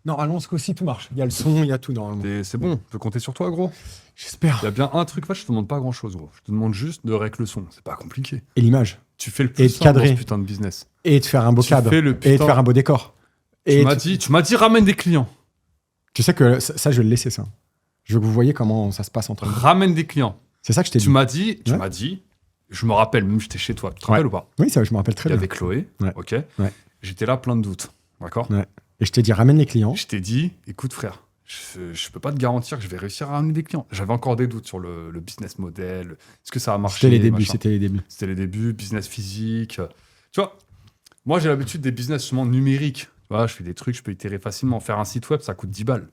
Normalement, ce coup-ci, tout marche. Il y a le son, il y a tout normalement. Et c'est bon, on peut compter sur toi, gros. J'espère. Il y a bien un truc, je te demande pas grand-chose, gros. Je te demande juste de régler le son. C'est pas compliqué. Et l'image. Tu fais le Et plus de simple dans cadrer. ce putain de business. Et de faire un beau Tu cadre. fais le Et de putain- faire un beau décor. Tu m'as dit ramène des clients. Tu sais que ça, je vais le laisser, ça. Je veux que vous voyez comment ça se passe entre nous. Ramène des clients. C'est ça que je t'ai dit. Tu m'as dit, Ouais. je me rappelle, même j'étais chez toi. Tu te Ouais. rappelles ou pas? Oui, ça, je me rappelle très Il y bien. avait Chloé, Ouais. ok. Ouais. J'étais là plein de doutes, d'accord. Ouais. Et je t'ai dit, ramène les clients. Je t'ai dit, écoute frère, je peux pas te garantir que je vais réussir à ramener des clients. J'avais encore des doutes sur le business model. Est-ce que ça a marché? C'était les débuts, machin. c'était les débuts. C'était les débuts, business physique. Tu vois, moi j'ai l'habitude des business justement numériques. Tu vois, je fais des trucs, je peux itérer facilement. Faire un site web, ça coûte 10 balles.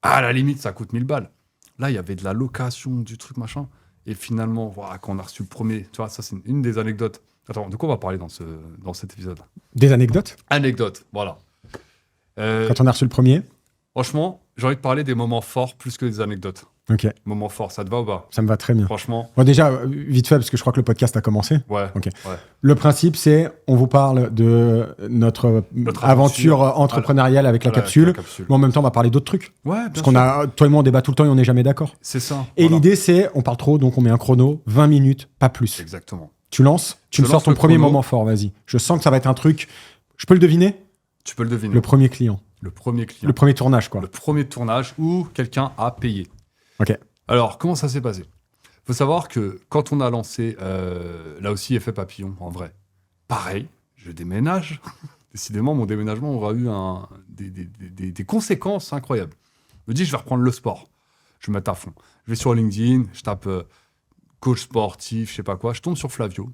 À la limite, ça coûte 1000 balles. Là, il y avait de la location, du truc, machin. Et finalement, voilà, quand on a reçu le premier, tu vois, ça c'est une des anecdotes. Attends, de quoi on va parler dans cet épisode? Des anecdotes. Anecdote, voilà. Quand on a reçu le premier. Franchement, j'ai envie de parler des moments forts plus que des anecdotes. Ok, Moments forts, ça te va ou pas? ça me va très bien. Franchement, Bon, déjà, vite fait, parce que je crois que le podcast a commencé. ouais. Ok. Ouais. Le principe, c'est on vous parle de notre aventure entrepreneuriale avec la Voilà, capsule. la capsule. Mais en même temps, on va parler d'autres trucs. Ouais, bien Parce qu'on sûr. a, toi et moi, on débat tout le temps et on n'est jamais d'accord. C'est ça. Et voilà. l'idée, c'est, on parle trop, donc on met un chrono, 20 minutes, pas plus. Exactement. Tu lances, tu Je me sors lance ton le premier chrono. moment fort, vas-y. Je sens que ça va être un truc. Je peux le deviner? Tu peux le deviner. Le premier client. Le premier client. Le premier tournage, quoi. Le premier tournage où quelqu'un a payé. Ok. Alors, comment ça s'est passé? Faut savoir que quand on a lancé, là aussi, Effet Papillon, en vrai, pareil, je déménage. Décidément, mon déménagement aura eu des conséquences incroyables. Je me dis, je vais reprendre le sport. Je me mets à fond. Je vais sur LinkedIn, je tape coach sportif, je sais pas quoi. Je tombe sur Flavio.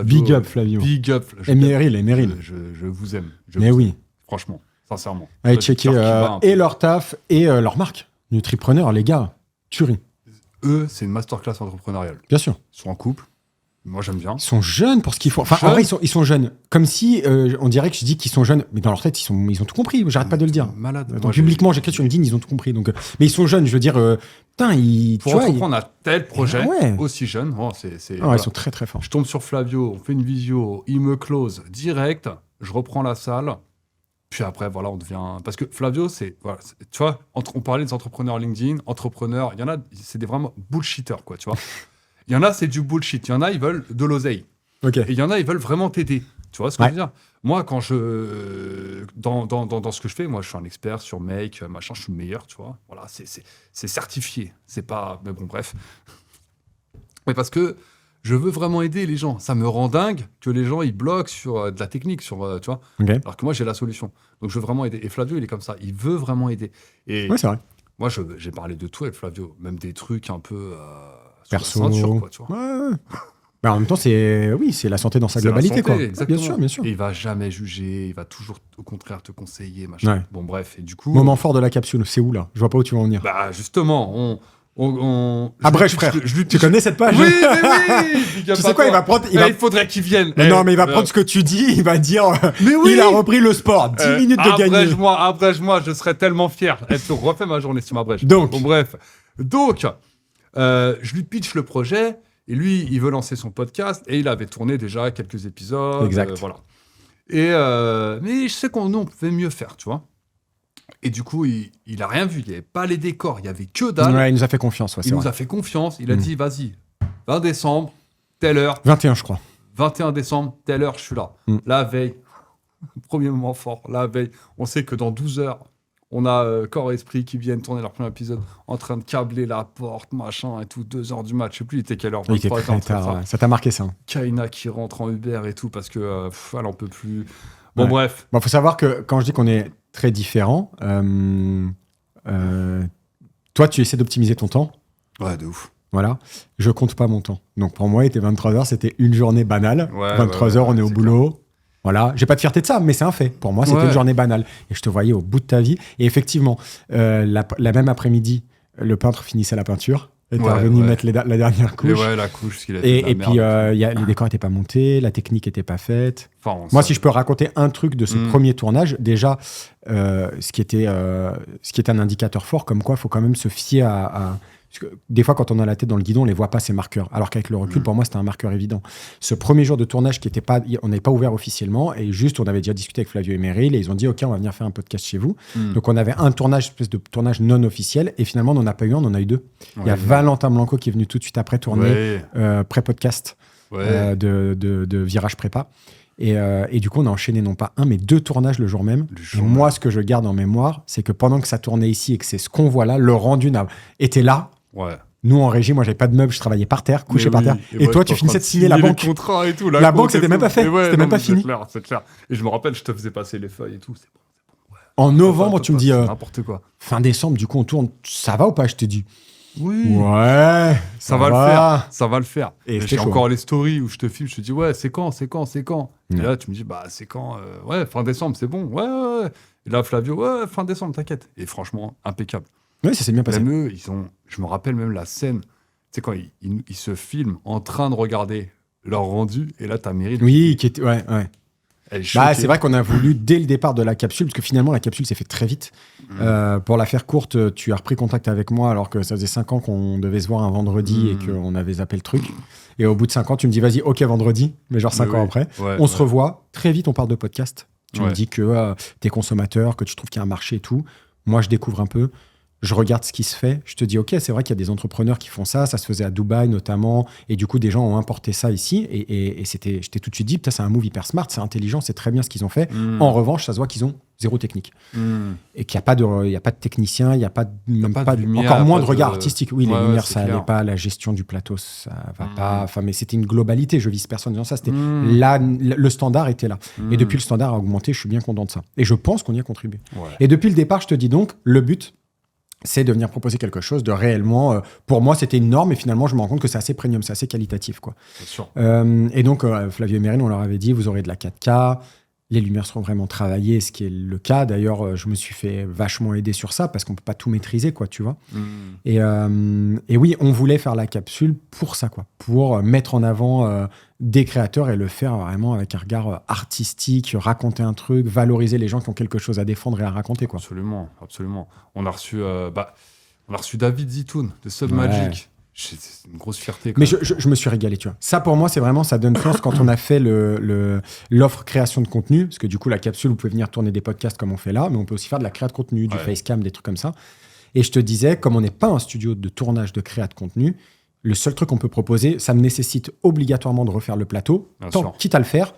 Big up, Flavio. Big up. Et Meryl. Je vous aime. Mais oui. Franchement, sincèrement. Allez Le checker cœur qui bat un peu. et leur taf et leur marque. Nutripreneur, les gars. Tuerie. Eux, c'est une masterclass entrepreneuriale. Bien sûr. Ils sont en couple. Moi, j'aime bien. Ils sont jeunes pour ce qu'ils font. Enfin, en vrai, ils sont jeunes. Comme si on dirait que je dis qu'ils sont jeunes, mais dans leur tête, ils ont tout compris. J'arrête pas de le dire. Malade. Attends, Moi, publiquement, j'écris sur LinkedIn, ils ont tout compris. Donc, mais ils sont jeunes, je veux dire. Putain, tu pour vois, entreprendre un tel projet, Ouais. aussi jeune, oh, c'est Ah, voilà. ils sont très très forts. Je tombe sur Flavio, on fait une visio, il me close direct, je reprends la salle. Puis après, voilà, on devient... Parce que Flavio, voilà, tu vois, on parlait des entrepreneurs LinkedIn, entrepreneurs, il y en a, c'est des vraiment bullshitters, quoi, tu vois. Il y en a, c'est du bullshit. Il y en a, ils veulent de l'oseille. Ok. Et il y en a, ils veulent vraiment t'aider. Tu vois ce que Ouais. je veux dire? Moi, quand dans ce que je fais, moi, je suis un expert sur Make, machin, je suis le meilleur, tu vois. Voilà, c'est certifié. C'est pas... Mais bon, bref. Mais parce que je veux vraiment aider les gens. Ça me rend dingue que les gens, ils bloquent sur de la technique, tu vois. Ok. Alors que moi, j'ai la solution. Donc, je veux vraiment aider. Et Flavio, il est comme ça. Il veut vraiment aider. Et Ouais, c'est vrai. moi, j'ai parlé de tout avec Flavio. Même des trucs un peu... sous Perso. la ceinture, quoi, tu vois. Ouais. Mais en même temps, c'est la santé dans sa C'est la globalité, santé, quoi. exactement. Bien sûr, bien sûr. Et il va jamais juger. Il va toujours, au contraire, te conseiller, machin. Ouais. Bon, bref. Et du coup... Moment fort de la capsule, c'est où là? Je vois pas où tu vas en venir. Bah, justement, Abrège, frère. Tu connais cette page? Oui, oui. Tu sais quoi, il va prendre. Il faudrait qu'il vienne. Mais non, mais il va prendre ce que tu dis, il va dire. Mais oui. Il a repris le sport. 10 minutes de gagner. Abrège-moi, je serais tellement fier. Elle te refait ma journée si tu m'abrèges. Donc. Bon, bref. Donc, je lui pitch le projet. Et lui, il veut lancer son podcast. Et il avait tourné déjà quelques épisodes. Exact. Voilà. Et, mais je sais qu'on pouvait mieux faire, tu vois. Et du coup, il a rien vu. Il n'y avait pas les décors. Il n'y avait que dalle. Ouais, il nous a fait confiance. Ouais, Il nous a fait confiance. Il a dit, vas-y, 20 décembre, telle heure. 21, je crois. 21 décembre, telle heure, je suis là. La veille, premier moment fort, la veille. On sait que dans 12 heures, on a Corps et Esprit qui viennent tourner leur premier épisode en train de câbler la porte, machin et tout. 2 heures du match. Je sais plus, il était quelle heure. Il était 23, très tard. Ouais. Ça t'a marqué, ça. Kaina qui rentre en Uber et tout parce que elle en peut plus. Bon, Ouais. bref. Bon, faut savoir que quand je dis qu'on est très différents, toi, tu essaies d'optimiser ton temps. Ouais, de ouf. Voilà. Je compte pas mon temps. Donc, pour moi, il était 23h, c'était une journée banale. Ouais, 23h, on est au c'est boulot. Voilà. J'ai pas de fierté de ça, mais c'est un fait. Pour moi, c'était Ouais. une journée banale. Et je te voyais au bout de ta vie. Et effectivement, la même après-midi, le peintre finissait la peinture. Et t'es Ouais, revenu ouais. mettre la dernière Mais couche. ouais, la couche, ce qu'il a fait. Et puis, les décors n'étaient pas montés, la technique n'était pas faite. Enfin, Moi, si je peux raconter un truc de ce premier tournage, déjà, ce qui était un indicateur fort, comme quoi il faut quand même se fier parce que des fois, quand on a la tête dans le guidon, on les voit pas, ces marqueurs. Alors qu'avec le recul, pour moi, c'était un marqueur évident. Ce premier jour de tournage on n'avait pas ouvert officiellement, et juste, on avait déjà discuté avec Flavio et Meryl, et ils ont dit, OK, on va venir faire un podcast chez vous. Donc, on avait un tournage, espèce de tournage non officiel, et finalement, on n'en a pas eu un, on en a eu 2. Il y a Valentin Blanco qui est venu tout de suite après tourner pré-podcast de Virage Prépa. Et du coup, on a enchaîné non pas 1, mais 2 tournages le jour même. Et moi, ce que je garde en mémoire, c'est que pendant que ça tournait ici et que c'est ce qu'on voit là, le rendu était là. Ouais. Nous, en régie, moi, j'avais pas de meubles, je travaillais par terre, couché par terre. Et toi, tu finissais de signer la banque. Et tout, la banque, c'était même pas fait. C'était même pas fini. C'est clair. Et je me rappelle, je te faisais passer les feuilles et tout. C'est bon. Ouais. En novembre, tu me dis. N'importe quoi. Fin décembre, du coup, on tourne. Ça va ou pas? Je t'ai dit. Oui. Ouais. Ça va le faire. Ça va le faire. Et j'ai encore les stories où je te filme, je te dis, ouais, c'est quand? Et là, tu me dis, bah, c'est quand? Ouais, fin décembre, c'est bon. Ouais. Et là, Flavio, ouais, fin décembre, t'inquiète. Et franchement, impeccable. Oui, ça s'est bien passé. Même eux, je me rappelle même la scène, tu sais, quand ils se filment en train de regarder leur rendu, et là, t'as Meryl. Oui, qui était. Ouais. C'est vrai qu'on a voulu, dès le départ de la capsule, parce que finalement, la capsule s'est faite très vite. Pour la faire courte, tu as repris contact avec moi alors que ça faisait 5 ans qu'on devait se voir un vendredi et qu'on avait zappé le truc. Et au bout de 5 ans, tu me dis, vas-y, OK, vendredi, mais genre 5 ans après. On se revoit. Très vite, on parle de podcast. Tu me dis que t'es consommateur, que tu trouves qu'il y a un marché et tout. Moi, je découvre un peu. Je regarde ce qui se fait. Je te dis, OK, c'est vrai qu'il y a des entrepreneurs qui font ça. Ça se faisait à Dubaï notamment. Et du coup, des gens ont importé ça ici. Et je t'ai tout de suite dit, putain, c'est un move hyper smart, c'est intelligent, c'est très bien ce qu'ils ont fait. En revanche, ça se voit qu'ils ont zéro technique. Et qu'il n'y a pas de technicien, il n'y a pas de lumière, encore moins de regard artistique. Oui, les lumières, ça n'allait pas. La gestion du plateau, ça va pas. Enfin, mais c'était une globalité. Je vise personne dans ça. C'était là, le standard était là. Et depuis, le standard a augmenté. Je suis bien content de ça. Et je pense qu'on y a contribué. Et depuis le départ, je te dis donc, le but, c'est de venir proposer quelque chose de réellement... pour moi, c'était une norme, et finalement, je me rends compte que c'est assez premium, c'est assez qualitatif, quoi. Bien sûr. Et donc, Flavio et Meryl, on leur avait dit, vous aurez de la 4K, les lumières seront vraiment travaillées, ce qui est le cas. D'ailleurs, je me suis fait vachement aider sur ça, parce qu'on peut pas tout maîtriser, quoi, tu vois. Et oui, on voulait faire la capsule pour ça, quoi. Pour mettre en avant des créateurs et le faire vraiment avec un regard artistique, raconter un truc, valoriser les gens qui ont quelque chose à défendre et à raconter, quoi. Absolument. On a reçu David Zitoun de Submagic. C'est une grosse fierté. Mais je me suis régalé, tu vois. Ça, pour moi, c'est vraiment, ça donne sens quand on a fait l'offre création de contenu, parce que du coup, la capsule, vous pouvez venir tourner des podcasts comme on fait là, mais on peut aussi faire de la créa de contenu, du facecam, des trucs comme ça. Et je te disais, comme on n'est pas un studio de tournage de créa de contenu, le seul truc qu'on peut proposer, ça me nécessite obligatoirement de refaire le plateau. Quitte à le faire,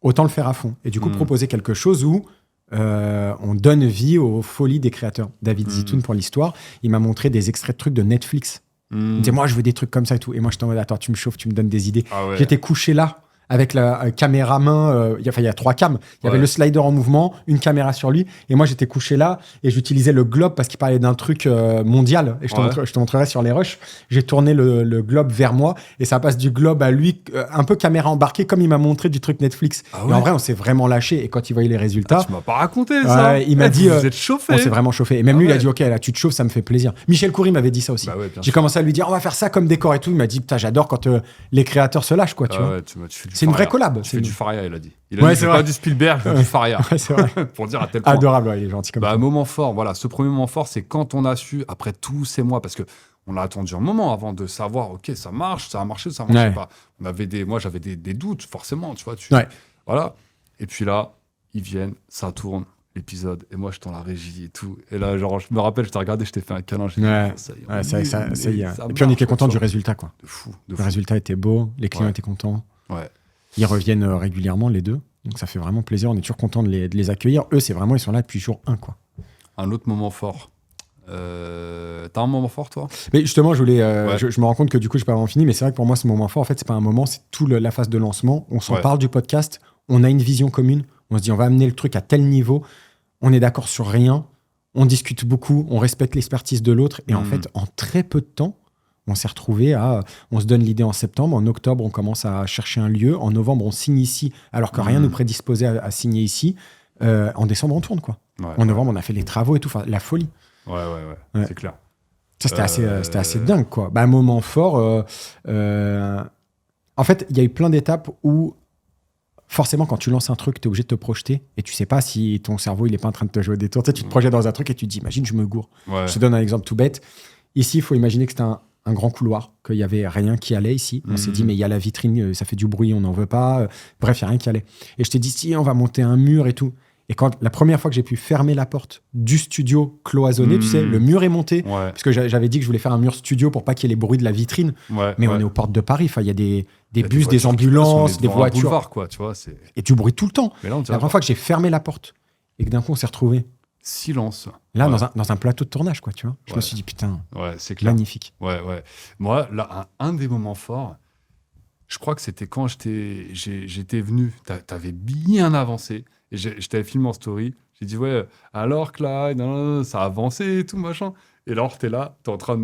autant le faire à fond. Et du coup, proposer quelque chose où on donne vie aux folies des créateurs. David Zitoun, pour l'histoire, il m'a montré des extraits de trucs de Netflix. Il me disait, moi, je veux des trucs comme ça et tout. Et moi, j'étais en mode, attends, tu me chauffes, tu me donnes des idées. J'étais couché là, avec la caméra main. Il y a 3 cams. Il y avait le slider en mouvement, une caméra sur lui. Et moi, j'étais couché là et j'utilisais le globe parce qu'il parlait d'un truc mondial. Et je te montrerai sur les rushs. J'ai tourné le globe vers moi et ça passe du globe à lui, un peu caméra embarquée, comme il m'a montré du truc Netflix. Et en vrai, on s'est vraiment lâché. Et quand il voyait les résultats. Tu m'as pas raconté ça. Il m'a dit. Vous êtes chauffé. On s'est vraiment chauffé. Et même lui, il a dit, OK, là, tu te chauffes, ça me fait plaisir. Michel Coury m'avait dit ça aussi. J'ai commencé à lui dire, on va faire ça comme décor et tout. Il m'a dit, putain, j'adore quand les créateurs se lâchent, quoi, tu vois. C'est une vraie collab. Je fais du Faria, il a dit. Il a dit, c'est pas du Spielberg, je fais du Faria. C'est vrai. Pour dire à tel point. Adorable, il est gentil comme ça. Moment fort, voilà. Ce premier moment fort, c'est quand on a su, après tous ces mois, parce qu'on a attendu un moment avant de savoir, OK, ça marche, ça a marché, ça marchait pas. Moi, j'avais des doutes, forcément, tu vois. Voilà. Et puis là, ils viennent, ça tourne, l'épisode, et moi, je suis dans la régie et tout. Et là, genre, je me rappelle, je t'ai regardé, je t'ai fait un câlin. Ça y est. Et puis, on était content du résultat, quoi. De fou. Le résultat était beau, les clients étaient contents. Ils reviennent régulièrement, les deux. Donc, ça fait vraiment plaisir. On est toujours content de les accueillir. Eux, c'est vraiment, ils sont là depuis jour 1, quoi. Un autre moment fort. T'as un moment fort, toi? Mais justement, je me rends compte que du coup, j'ai pas vraiment fini. Mais c'est vrai que pour moi, ce moment fort, en fait, c'est pas un moment, c'est toute la phase de lancement. On s'en parle du podcast. On a une vision commune. On se dit, on va amener le truc à tel niveau. On est d'accord sur rien. On discute beaucoup. On respecte l'expertise de l'autre. Et en fait, en très peu de temps, on s'est retrouvé on se donne l'idée en septembre, en octobre, on commence à chercher un lieu, en novembre, on signe ici, alors que rien nous prédisposait à signer ici. En décembre, on tourne, quoi. En novembre, on a fait les travaux et tout, enfin, la folie. Ouais, c'est clair. Ça, c'était assez dingue, quoi. Un moment fort. En fait, il y a eu plein d'étapes où forcément, quand tu lances un truc, tu es obligé de te projeter et tu sais pas si ton cerveau, il est pas en train de te jouer des tours. Tu sais, tu te projettes dans un truc et tu te dis, imagine, je me gourre. Ouais. Je te donne un exemple tout bête. Ici, il faut imaginer que c'était un grand couloir, qu'il y avait rien qui allait ici. On s'est dit, mais il y a la vitrine, ça fait du bruit, on n'en veut pas. Bref, il n'y a rien qui allait. Et je t'ai dit, si, on va monter un mur et tout. Et quand la première fois que j'ai pu fermer la porte du studio cloisonné, tu sais, le mur est monté. Ouais. Parce que j'avais dit que je voulais faire un mur studio pour pas qu'il y ait les bruits de la vitrine. Ouais, Mais ouais. on est aux portes de Paris. Enfin, il y a des Il y a bus, des voitures qui passent, ambulances, on est des devant un voitures. boulevard, quoi, tu vois, c'est... Et du bruit tout le temps. Mais là, on La dirait première fois que j'ai fermé la porte et que d'un coup, on s'est retrouvés silence. là, Ouais. dans un plateau de tournage, quoi, tu vois. Je me Ouais. suis dit, putain, Ouais, c'est clair. magnifique. Ouais, ouais. Moi, là, un des moments forts, je crois que c'était quand j'étais venu. T'avais bien avancé. Et je t'avais filmé en story. J'ai dit, ouais, alors Clyde, ça a avancé et tout, machin. Et alors, t'es là, t'es en train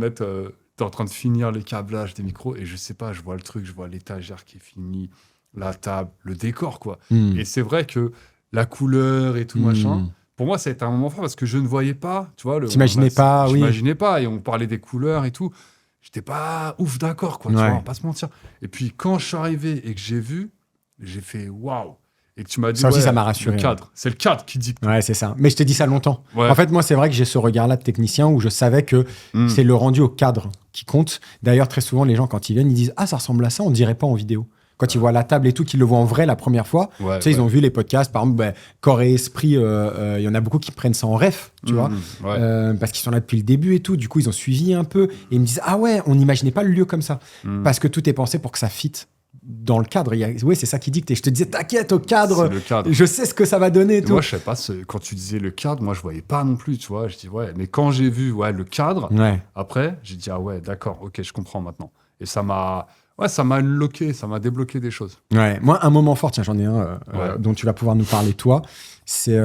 de finir les câblages des micros. Et je sais pas, je vois le truc, je vois l'étagère qui est finie, la table, le décor, quoi. Et c'est vrai que la couleur et tout, machin. Pour moi, ça a été un moment fort parce que je ne voyais pas, tu vois. T'imaginais pas, oui. J'imaginais pas. Et on parlait des couleurs et tout. J'étais pas ouf d'accord, quoi. Tu vois, on va pas se mentir. Et puis, quand je suis arrivé et que j'ai vu, j'ai fait waouh. Et que tu m'as dit, Ça aussi, ouais, ça m'a rassuré. le cadre. C'est le cadre qui dicte. Ouais, c'est ça. Mais je t'ai dit ça longtemps. Ouais. En fait, moi, c'est vrai que j'ai ce regard-là de technicien où je savais que c'est le rendu au cadre qui compte. D'ailleurs, très souvent, les gens, quand ils viennent, ils disent « Ah, ça ressemble à ça, on dirait pas en vidéo ». Quand ils voient la table et tout, qu'ils le voient en vrai la première fois, Ouais, tu sais, ils ont vu les podcasts, par exemple, Corps et Esprit, il y en a beaucoup qui prennent ça en ref, tu vois, ouais. parce qu'ils sont là depuis le début et tout. Du coup, ils ont suivi un peu et ils me disent « Ah ouais, on n'imaginait pas le lieu comme ça ». Parce que tout est pensé pour que ça fitte dans le cadre. Oui, c'est ça qui dicte. Et je te disais, t'inquiète, au cadre, C'est le cadre. je sais ce que ça va donner. Et tout. Moi, je sais pas, quand tu disais le cadre, moi, je voyais pas non plus, tu vois. Je dis, ouais, mais quand j'ai vu le cadre, après, j'ai dit, ah ouais, d'accord, ok, je comprends maintenant. Et ça m'a unlocké, ça m'a débloqué des choses. Ouais. Moi, un moment fort, tiens, j'en ai un dont tu vas pouvoir nous parler, toi. C'est...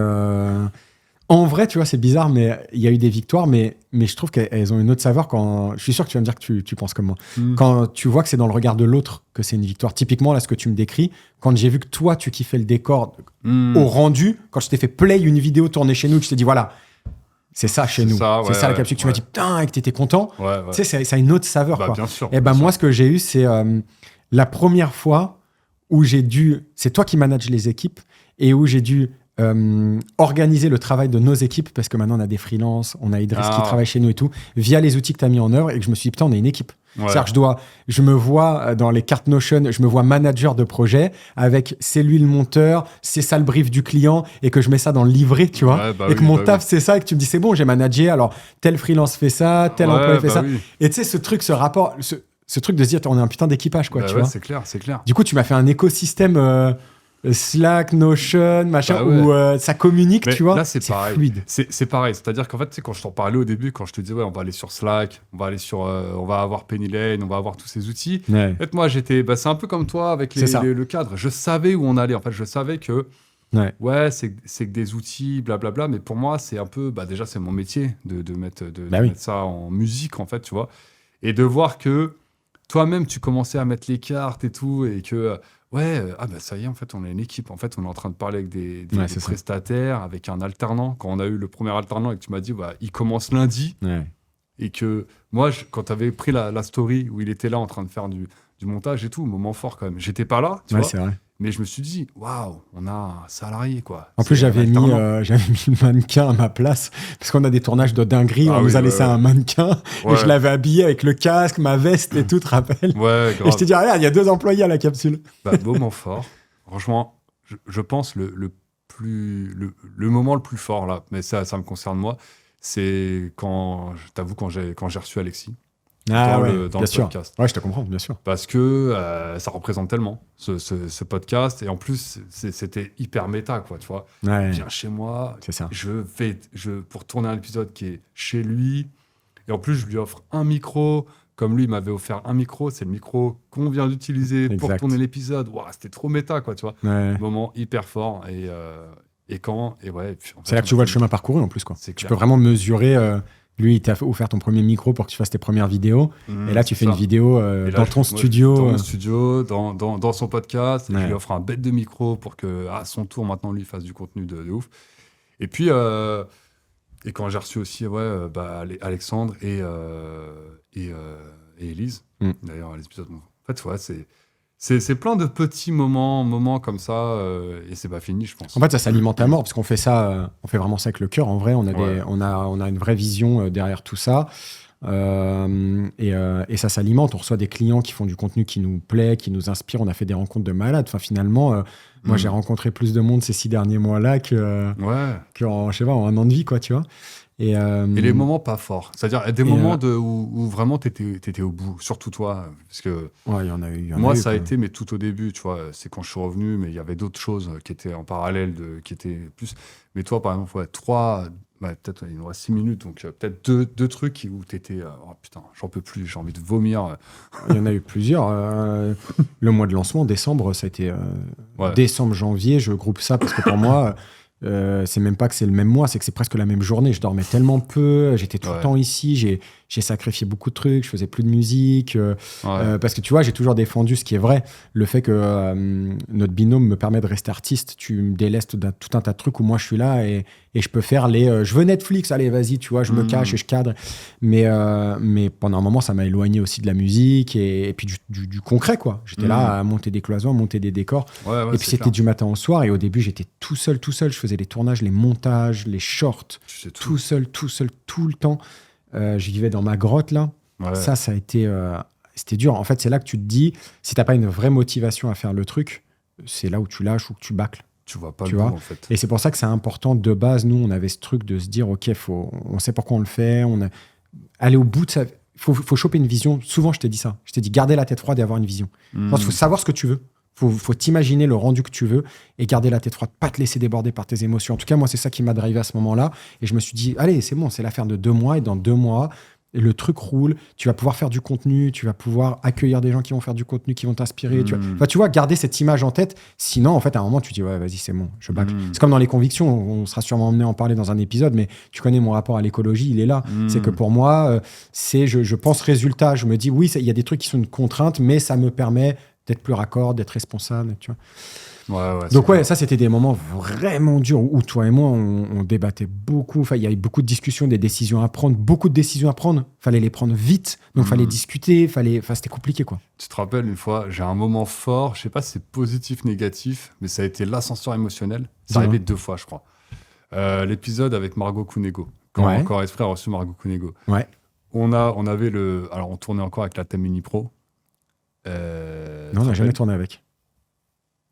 En vrai, tu vois, c'est bizarre, mais il y a eu des victoires, mais je trouve qu'elles ont une autre saveur quand... Je suis sûr que tu vas me dire que tu penses comme moi. Quand tu vois que c'est dans le regard de l'autre que c'est une victoire. Typiquement, là, ce que tu me décris, quand j'ai vu que toi, tu kiffais le décor au rendu, quand je t'ai fait play une vidéo tournée chez nous, que je t'ai dit, voilà, c'est ça chez nous. C'est ça la capsule. Tu m'as dit, putain, et que t'étais content. Tu sais, ça a une autre saveur, quoi. Bien sûr. Et moi, ce que j'ai eu, c'est la première fois où j'ai dû... C'est toi qui manages les équipes et où j'ai dû... organiser le travail de nos équipes, parce que maintenant on a des freelances, on a Idriss qui travaille chez nous et tout, via les outils que tu as mis en œuvre, et que je me suis dit, putain, on est une équipe. C'est-à-dire que je me vois dans les cartes Notion, je me vois manager de projet, avec c'est lui le monteur, c'est ça le brief du client, et que je mets ça dans le livret, tu vois, et que mon taf c'est ça, et que tu me dis, c'est bon, j'ai managé, alors tel freelance fait ça, tel employé fait ça. Et tu sais, ce truc, ce rapport, ce truc de se dire, on est un putain d'équipage, quoi, tu vois. C'est clair, c'est clair. Du coup, tu m'as fait un écosystème... Slack, Notion, machin, où ça communique, mais tu vois. Là, c'est pareil. Fluide. C'est pareil. C'est-à-dire qu'en fait, tu sais, quand je t'en parlais au début, quand je te disais, on va aller sur Slack, on va aller sur, on va avoir Penny Lane, on va avoir tous ces outils. En fait, moi, c'est un peu comme toi avec le cadre. Je savais où on allait. En fait, je savais que, c'est que des outils, blablabla. Mais pour moi, c'est un peu, déjà, c'est mon métier de mettre ça en musique, en fait, tu vois. Et de voir que toi-même, tu commençais à mettre les cartes et tout, et que... ça y est, en fait, on est une équipe. En fait, on est en train de parler avec des prestataires, avec un alternant. Quand on a eu le premier alternant et que tu m'as dit, il commence lundi. Et que moi, quand tu avais pris la story où il était là en train de faire du montage et tout, moment fort quand même. J'étais pas là, tu vois. C'est vrai. Mais je me suis dit, waouh, on a un salarié, quoi. En plus, j'avais mis le mannequin à ma place, parce qu'on a des tournages de dinguerie. On nous a laissé un mannequin, et je l'avais habillé avec le casque, ma veste et tout, tu te rappelles? Et je t'ai dit, regarde, il y a 2 employés à la capsule. Moment fort. Franchement, je pense le moment le plus fort, là, mais ça me concerne moi, c'est quand j'ai reçu Alexis. Dans le podcast. Ouais, je te comprends, bien sûr. Parce que ça représente tellement ce podcast. Et en plus, c'était hyper méta, quoi, tu vois. Viens chez moi, c'est ça. pour tourner un épisode qui est chez lui. Et en plus, je lui offre un micro. Comme lui, il m'avait offert un micro. C'est le micro qu'on vient d'utiliser pour tourner l'épisode. Wow, c'était trop méta, quoi, tu vois. Moment hyper fort. Et c'est là que tu vois le chemin parcouru, en plus, quoi. Tu peux vraiment mesurer... Lui, il t'a offert ton premier micro pour que tu fasses tes premières vidéos. Et là, tu fais une vidéo dans ton studio. Dans mon studio, dans son podcast. Et je lui offre un bête de micro pour que, à son tour, maintenant, lui fasse du contenu de ouf. Et puis, et quand j'ai reçu aussi Alexandre et Élise, d'ailleurs, à l'épisode. En fait, C'est plein de petits moments comme ça, et c'est pas fini, je pense. En fait, ça s'alimente à mort, parce qu'on fait ça, on fait vraiment ça avec le cœur. En vrai, on a une vraie vision derrière tout ça. Et ça s'alimente. On reçoit des clients qui font du contenu qui nous plaît, qui nous inspire. On a fait des rencontres de malades. Enfin, finalement, moi, j'ai rencontré plus de monde ces 6 derniers mois-là que en, je sais pas, en un an de vie, quoi, tu vois. Et les moments pas forts. C'est-à-dire des moments où vraiment t'étais au bout, surtout toi. Parce que il y en a eu. Moi, ça a été, mais tout au début, tu vois, c'est quand je suis revenu, mais il y avait d'autres choses qui étaient en parallèle, qui étaient plus. Mais toi, par exemple, peut-être il nous reste 6 minutes, donc peut-être deux trucs où t'étais, oh putain, j'en peux plus, j'ai envie de vomir. Il y en a eu plusieurs. Le mois de lancement, décembre, ça a été décembre, janvier, je groupe ça parce que pour moi, c'est même pas que c'est le même mois, c'est que c'est presque la même journée. Je dormais tellement peu, j'étais tout le temps ici, j'ai sacrifié beaucoup de trucs, je faisais plus de musique, parce que tu vois, j'ai toujours défendu ce qui est vrai, le fait que notre binôme me permet de rester artiste. Tu me délestes d'un tout un tas de trucs où moi je suis là et je peux faire je veux Netflix, allez vas-y, tu vois, je me cache et je cadre, mais pendant un moment ça m'a éloigné aussi de la musique et puis du concret, quoi. J'étais là à monter des cloisons, à monter des décors, et puis c'était clair. Du matin au soir, et au début j'étais tout seul, je faisais les tournages, les montages, les shorts, tout seul, tout le temps. Je vivais dans ma grotte là. Ça a été c'était dur. En fait, c'est là que tu te dis, si t'as pas une vraie motivation à faire le truc, c'est là où tu lâches ou que tu bâcles. Tu vois pas le bout, en fait. Et c'est pour ça que c'est important. De base, nous, on avait ce truc de se dire, ok, on sait pourquoi on le fait. Aller au bout de ça. Faut choper une vision. Souvent, je t'ai dit ça. Je t'ai dit, garder la tête froide et avoir une vision. Il faut savoir ce que tu veux. Faut t'imaginer le rendu que tu veux et garder la tête froide, pas te laisser déborder par tes émotions. En tout cas, moi, c'est ça qui m'a drivé à ce moment-là. Et je me suis dit, allez, c'est bon, c'est l'affaire de 2 mois. Et dans 2 mois, le truc roule. Tu vas pouvoir faire du contenu, tu vas pouvoir accueillir des gens qui vont faire du contenu, qui vont t'inspirer. Tu vois, garder cette image en tête. Sinon, en fait, à un moment, tu dis, ouais, vas-y, c'est bon, je bâcle. C'est comme dans les convictions. On sera sûrement amené à en parler dans un épisode, mais tu connais mon rapport à l'écologie, il est là. C'est que pour moi, je pense résultat. Je me dis, oui, il y a des trucs qui sont une contrainte, mais ça me permet d'être plus raccord, d'être responsable, tu vois. Donc ça c'était des moments vraiment durs où toi et moi on débattait beaucoup. Enfin, il y avait beaucoup de discussions, des décisions à prendre, beaucoup de décisions à prendre. Fallait les prendre vite, donc fallait discuter, c'était compliqué, quoi. Tu te rappelles, une fois, j'ai un moment fort, je sais pas si c'est positif, négatif, mais ça a été l'ascenseur émotionnel. C'est arrivé 2 fois, je crois. L'épisode avec Margot Cunego, quand Encore Esprit a reçu Margot Cunego. On avait alors on tournait encore avec la Thème Mini Pro. Non, on n'a jamais tourné avec.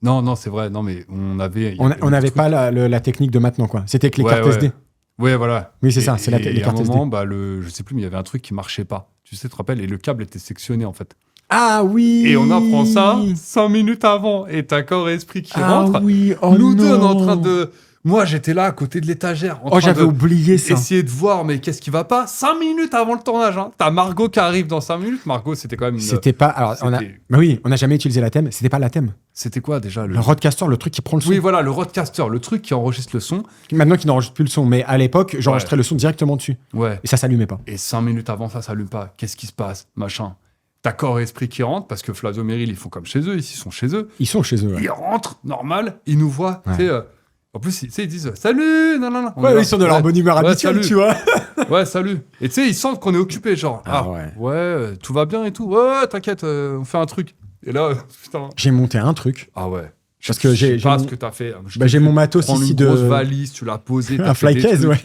Non, c'est vrai. Non, mais on avait. On n'avait pas la technique de maintenant, quoi. C'était avec les cartes SD. Ouais, voilà. Oui, c'est ça. C'est les cartes SD. À un moment, je sais plus, mais il y avait un truc qui marchait pas. Tu sais, tu te rappelles, et le câble était sectionné, en fait. Ah oui. Et on apprend ça 5 minutes avant. Et t'as Corps et Esprit qui rentre. Oui. Nous deux, on est en train de. Moi, j'étais là à côté de l'étagère. J'avais oublié ça. Essayer de voir, mais qu'est-ce qui va pas 5 minutes avant le tournage. Hein. T'as Margot qui arrive dans 5 minutes. Margot, c'était quand même. C'était pas. Alors, on n'a jamais utilisé la thème. C'était pas la thème. C'était quoi déjà le roadcaster, le truc qui prend le son. Oui, voilà, le roadcaster, le truc qui enregistre le son. Maintenant, qui n'enregistre plus le son. Mais à l'époque, j'enregistrais le son directement dessus. Ouais. Et ça s'allumait pas. Et 5 minutes avant, ça s'allume pas. Qu'est-ce qui se passe, machin. T'as Corps et Esprit qui rentrent, parce que Flavio Merrill, ils font comme chez eux. Ici, ils sont chez eux. Ils sont chez eux. Ils rentrent, normal. Ils nous voient. En plus, ils disent salut, non. Ils sont de leur bonne humeur habituelle, tu vois. Ouais, salut. Et tu sais, ils sentent qu'on est occupé, genre, tout va bien et tout. Ouais, t'inquiète, on fait un truc. Et là, putain. J'ai monté un truc. Ah ouais. Parce que j'ai ce que t'as fait. J'ai mon matos ici une grosse valise, tu l'as posé. Un flycase, ouais.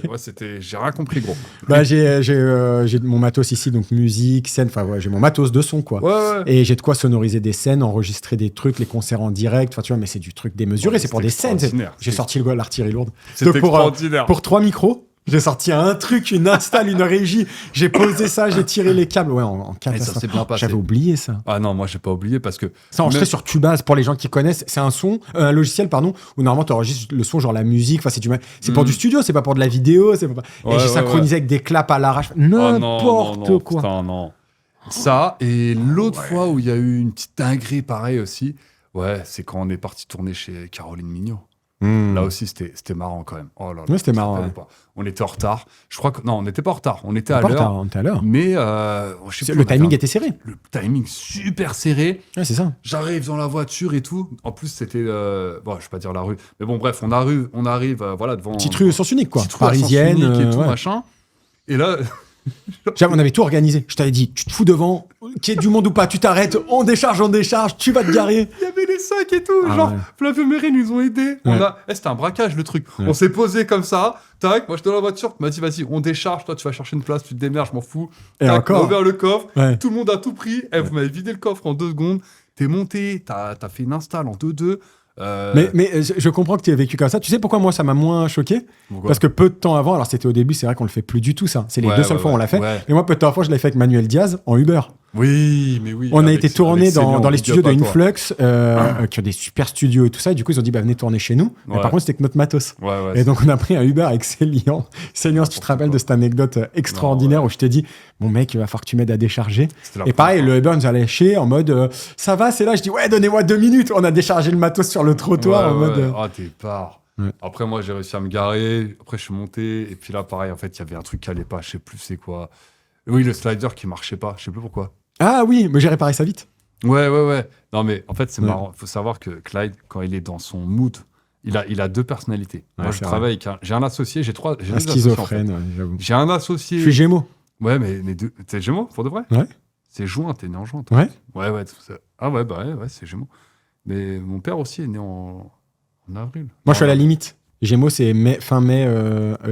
J'ai rien compris, gros. J'ai mon matos ici, donc musique, scène. Enfin, j'ai mon matos de son, quoi. Ouais. Et j'ai de quoi sonoriser des scènes, enregistrer des trucs, les concerts en direct. Enfin, tu vois, mais c'est du truc démesuré. C'est pour des scènes. J'ai sorti l'artillerie lourde. C'est extraordinaire. Pour 3 micros. J'ai sorti un truc, une install, une régie. J'ai posé ça, j'ai tiré les câbles. Ouais, en 4. Et ça s'est bien passé. J'avais oublié ça. Ah non, moi, j'ai pas oublié parce que. Ça enregistré sur Cubase pour les gens qui connaissent. C'est un logiciel, où normalement tu enregistres le son, genre la musique. Enfin, c'est pour du studio, c'est pas pour de la vidéo. Et j'ai synchronisé avec des claps à l'arrache. N'importe quoi. Putain, non. Ça, et l'autre fois où il y a eu une petite dinguerie pareil aussi, c'est quand on est parti tourner chez Caroline Mignot. Là aussi, c'était marrant quand même. Oh là là, c'était marrant. On était en retard. Je crois que non, on n'était pas en retard. On était à l'heure. On était à l'heure. Mais le timing était serré. Le timing super serré. Ouais, c'est ça. J'arrive dans la voiture et tout. En plus, c'était je vais pas dire la rue, mais bon, bref, on arrive, voilà, devant. Petite rue sens unique, quoi. Petite rue parisienne et tout machin. Et là, On avait tout organisé. Je t'avais dit, tu te fous devant, qu'il y ait du monde ou pas, tu t'arrêtes, on décharge, tu vas te garer. Il y avait les sacs et tout, genre, Flavio Mérine, ils nous ont aidés. C'était un braquage, le truc. On s'est posé comme ça, tac, moi, j'étais dans la voiture, tu m'as dit, vas-y, on décharge, toi, tu vas chercher une place, tu te démerdes, je m'en fous. Et tac, encore. on a ouvert le coffre, tout le monde a tout pris. Vous m'avez vidé le coffre en 2 secondes, t'es monté, t'as fait une install en 2-2. Mais je comprends que tu aies vécu comme ça. Tu sais pourquoi moi ça m'a moins choqué? Parce que peu de temps avant, alors c'était au début, c'est vrai qu'on le fait plus du tout ça. C'est les 2 seules fois où on l'a fait. Mais moi, peu de temps avant, je l'avais fait avec Manuel Diaz en Uber. Oui, mais oui. On a été tourné dans les studios de Influx, qui ont des super studios et tout ça. Et du coup, ils ont dit, venez tourner chez nous. Mais par contre, c'était que notre matos. Et donc, on a pris un Uber avec Célian. Célian, si tu te rappelles de cette anecdote extraordinaire où je t'ai dit, mon mec, il va falloir que tu m'aides à décharger. Et pareil, le Uber nous a lâché en mode, ça va, c'est là. Je dis, donnez-moi 2 minutes. On a déchargé le matos sur le trottoir en mode. Ah, t'es part. Après, moi, j'ai réussi à me garer. Après, je suis monté. Et puis là, pareil, en fait, il y avait un truc qui allait pas. Je sais plus c'est quoi. Oui, le slider qui marchait pas. Je sais plus pourquoi. Ah oui, mais j'ai réparé ça vite. Ouais. Non, mais en fait, c'est marrant. Il faut savoir que Clyde, quand il est dans son mood, il a 2 personnalités. Moi, je travaille avec j'ai un associé, j'ai 3. J'ai un schizophrène, j'avoue. J'ai un associé. Je suis Gémeaux. Ouais, mais t'es Gémeaux, pour de vrai? Ouais. C'est juin, t'es né en juin. Ouais. Ouais. Ah ouais, c'est Gémeaux. Mais mon père aussi est né en avril. Moi, je suis à la limite. Gémeaux, c'est fin mai,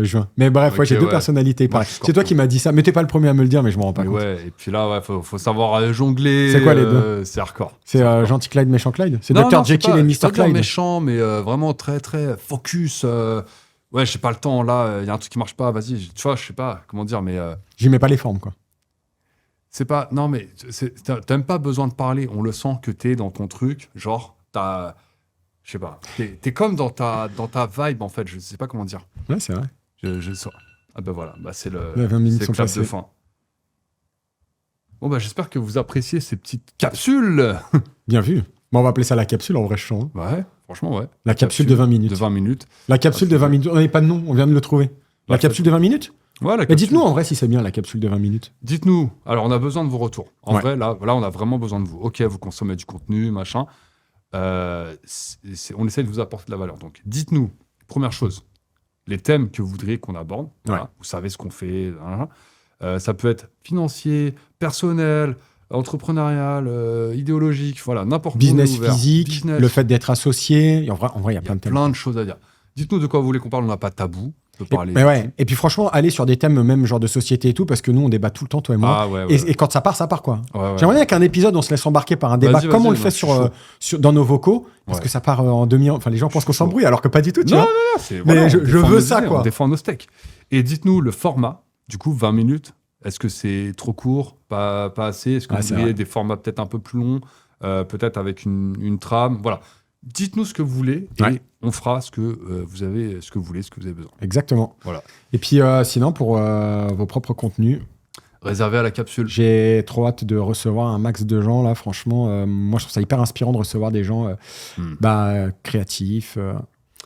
juin. Mais bref, j'ai 2 personnalités. C'est toi qui m'as dit ça. Mais t'es pas le premier à me le dire, mais je m'en rends pas compte. Ouais, et puis là, faut savoir jongler. C'est quoi les 2? C'est hardcore. C'est gentil Clyde, méchant Clyde? C'est Dr. Jekyll et Mr. Clyde? Méchant, mais vraiment très, très focus. Ouais, j'ai pas le temps, là, il y a un truc qui marche pas, vas-y. Tu vois, je sais pas comment dire, mais... J'y mets pas les formes, quoi. C'est pas... Non, mais t'as même pas besoin de parler. On le sent que t'es dans ton truc. Genre, t'as... Je sais pas. T'es comme dans ta vibe, en fait. Je sais pas comment dire. Ouais, c'est vrai. Je sais. Ah ben voilà. C'est le 20 minutes sont clap passées. de fin. Bon, j'espère que vous appréciez ces petites capsules. Bien vu. Bon, on va appeler ça la capsule, en vrai, chiant. Ouais, franchement, ouais. La capsule de 20 minutes. De 20 minutes. La capsule de 20 minutes. On n'avait pas de nom, on vient de le trouver. La capsule de 20 minutes? Ouais, Mais dites-nous en vrai si c'est bien la capsule de 20 minutes. Dites-nous. Alors, on a besoin de vos retours. En vrai, là, on a vraiment besoin de vous. Ok, vous consommez du contenu, machin. On essaie de vous apporter de la valeur. Donc, dites-nous, première chose, les thèmes que vous voudriez qu'on aborde. Voilà, vous savez ce qu'on fait. Ça peut être financier, personnel, entrepreneurial, idéologique, voilà, n'importe quoi. Business physique, le fait d'être associé. Et en vrai, il y a plein de thèmes. Plein de choses à dire. Dites-nous de quoi vous voulez qu'on parle, on n'a pas de tabou. Et puis franchement, aller sur des thèmes même genre de société et tout, parce que nous on débat tout le temps, toi et moi. Et quand ça part quoi. J'aimerais bien qu'un épisode on se laisse embarquer par un débat comme on le fait dans nos vocaux, parce que ça part en demi. Enfin, les gens pensent qu'on s'embrouille alors que pas du tout. Tu vois. Mais je veux ça quoi. On défend nos steaks. Et dites-nous le format. Du coup, 20 minutes. Est-ce que c'est trop court, pas assez? Est-ce que vous voudriez des formats peut-être un peu plus longs, peut-être avec une trame? Voilà. Dites-nous ce que vous voulez et on fera ce que vous avez, ce que vous voulez, ce que vous avez besoin. Exactement. Voilà. Et puis sinon, pour vos propres contenus, réservé à la capsule. J'ai trop hâte de recevoir un max de gens là. Franchement, moi je trouve ça hyper inspirant de recevoir des gens créatifs,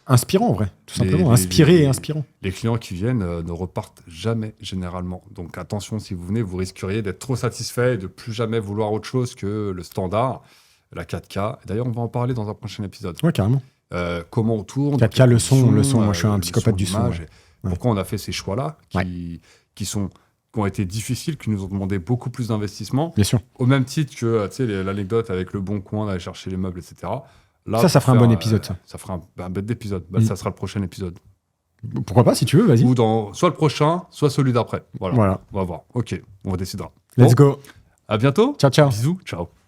inspirants en vrai, tout simplement, inspirés et inspirants. Les clients qui viennent ne repartent jamais généralement. Donc attention, si vous venez, vous risqueriez d'être trop satisfait et de plus jamais vouloir autre chose que le standard. La 4K. D'ailleurs, on va en parler dans un prochain épisode. Ouais, carrément. Comment on tourne. 4K, le son. Moi, je suis un psychopathe du son. Pourquoi on a fait ces choix-là qui ont été difficiles, qui nous ont demandé beaucoup plus d'investissement. Bien sûr. Au même titre que l'anecdote avec le Bon Coin, d'aller chercher les meubles, etc. Là, ça fera un bon épisode, ça. Ça fera un bête d'épisode. Ça sera le prochain épisode. Pourquoi pas, si tu veux, vas-y. Ou soit le prochain, soit celui d'après. Voilà. On va voir. Ok, on décidera. Let's go. À bientôt. Ciao, ciao. Bisous. Ciao.